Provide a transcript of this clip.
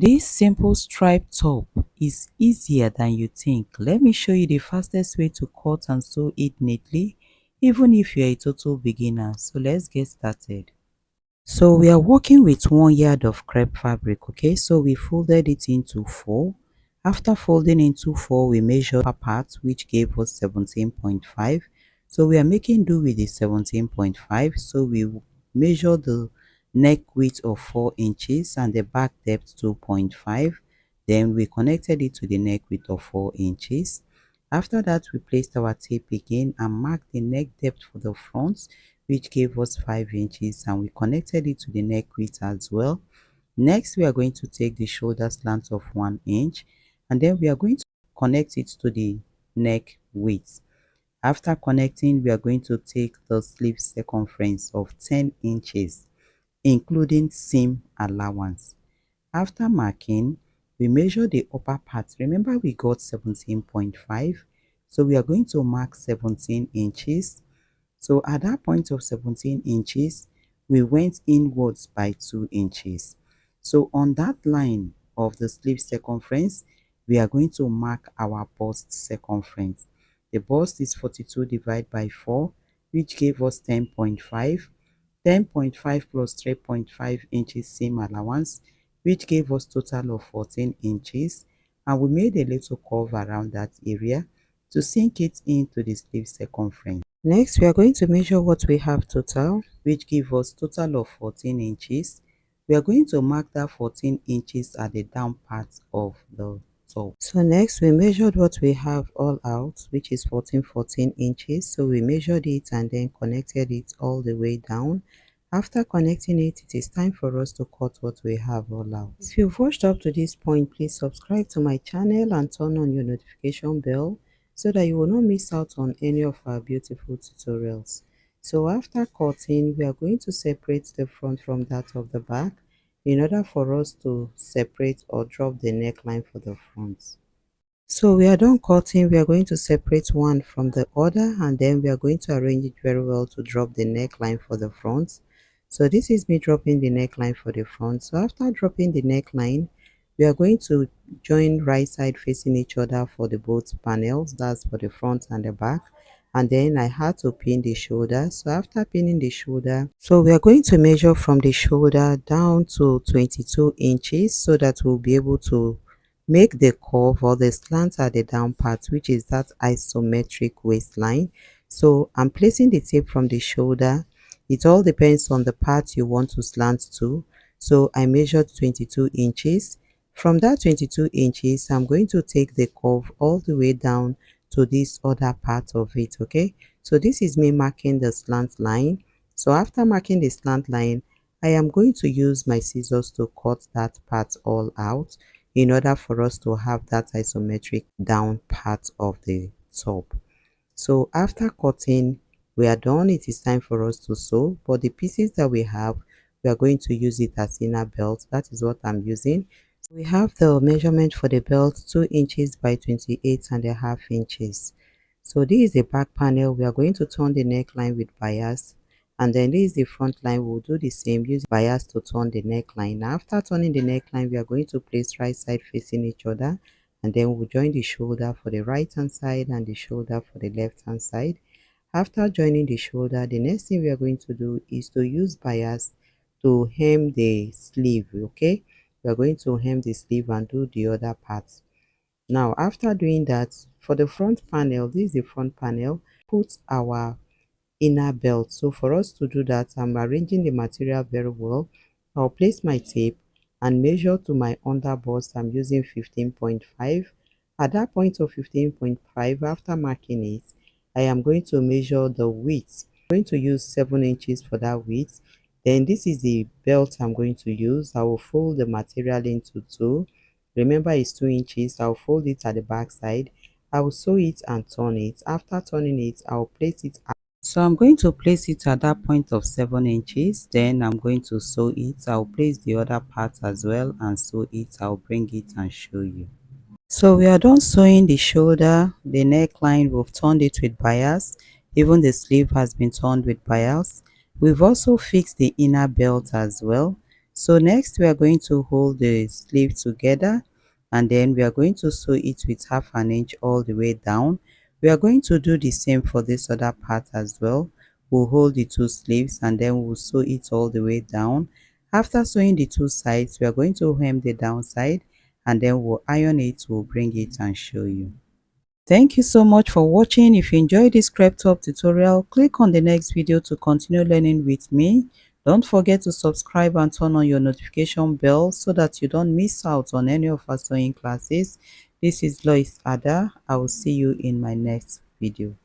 This simple striped top is easier than you think. Let me show you the fastest way to cut and sew it neatly, even if you're a total beginner. So let's get started. So we are working with 1 yard of crepe fabric, okay? So we folded it into 4. After folding into 4, we measured per part, which gave us 17.5. So we are making do with the 17.5. So we measure the neck width of 4 inches and the back depth 2.5. Then we connected it to the neck width of 4 inches. After that, we placed our tape again and marked the neck depth for the front, which gave us 5 inches, and we connected it to the neck width as well. Next, we are going to take the shoulder slant of 1 inch, and then we are going to connect it to the neck width. After connecting, we are going to take the sleeve circumference of 10 inches, including seam allowance. After marking, we measure the upper part. Remember, we got 17.5, so we are going to mark 17 inches. So at that point of 17 inches, we went inwards by 2 inches. So on that line of the sleeve circumference, we are going to mark our bust circumference. The bust is 42 divided by 4, which gave us 10.5. 10.5 plus 3.5 inches seam allowance, which gave us total of 14 inches. And we made a little curve around that area to sink it into the sleeve circumference. Next, we are going to measure what we have total, which gives us total of 14 inches. We are going to mark that 14 inches at the down part of the top. So next, we measured what we have all out, which is 14 inches. So we measured it and then connected it all the way down. After connecting it, it is time for us to cut what we have all out. If you've watched up to this point, please subscribe to my channel and turn on your notification bell so that you will not miss out on any of our beautiful tutorials. So after cutting, we are going to separate the front from that of the back in order for us to separate or drop the neckline for the front. So we are done cutting. We are going to separate one from the other, and then we are going to arrange it very well to drop the neckline for the front. So this is me dropping the neckline for the front. So after dropping the neckline, we are going to join right side facing each other for the both panels. That's for the front and the back. And then I had to pin the shoulder. So after pinning the shoulder, so we are going to measure from the shoulder down to 22 inches so that we'll be able to make the curve or the slant at the down part, which is that isometric waistline. So I'm placing the tape from the shoulder. It all depends on the part you want to slant to. So I measured 22 inches. From that 22 inches, I'm going to take the curve all the way down to this other part of it, okay? So this is me marking the slant line. So after marking the slant line, I am going to use my scissors to cut that part all out in order for us to have that isometric down part of the top. So after cutting, we are done. It is time for us to sew, but the pieces that we have, we are going to use it as inner belt. That is what I'm using. So we have the measurement for the belt, 2 inches by 28.5 inches. So this is the back panel. We are going to turn the neckline with bias, and then this is the front line. We'll do the same, use bias to turn the neckline. After turning the neckline, we are going to place right side facing each other, and then we'll join the shoulder for the right hand side and the shoulder for the left hand side. After joining the shoulder, the next thing we are going to do is to use bias to hem the sleeve, okay? We are going to hem the sleeve and do the other parts. Now after doing that, for the front panel, this is the front panel, put our inner belt. So for us to do that, I'm arranging the material very well. I'll place my tape and measure to my under bust. I'm using 15.5. At that point of 15.5, after marking it, I am going to measure the width. I'm going to use 7 inches for that width. Then this is the belt I'm going to use. I will fold the material into two. Remember, it's 2 inches. I'll fold it at the back side. I will sew it and turn it. After turning it, I'll place it. So I'm going to place it at that point of 7 inches. Then I'm going to sew it. I'll place the other part as well and sew it. I'll bring it and show you. So we are done sewing the shoulder, the neckline. We've turned it with bias. Even the sleeve has been turned with bias. We've also fixed the inner belt as well. So next we are going to hold the sleeve together, and then we are going to sew it with half an inch all the way down. We are going to do the same for this other part as well. We'll hold the two sleeves and then we'll sew it all the way down. After sewing the two sides, we are going to hem the downside and then we'll iron it. We'll bring it and show you. Thank you so much for watching. If you enjoyed this crepe top tutorial, click on the next video to continue learning with me. Don't forget to subscribe and turn on your notification bell so that you don't miss out on any of our sewing classes. This is Lois Ada. I will see you in my next video.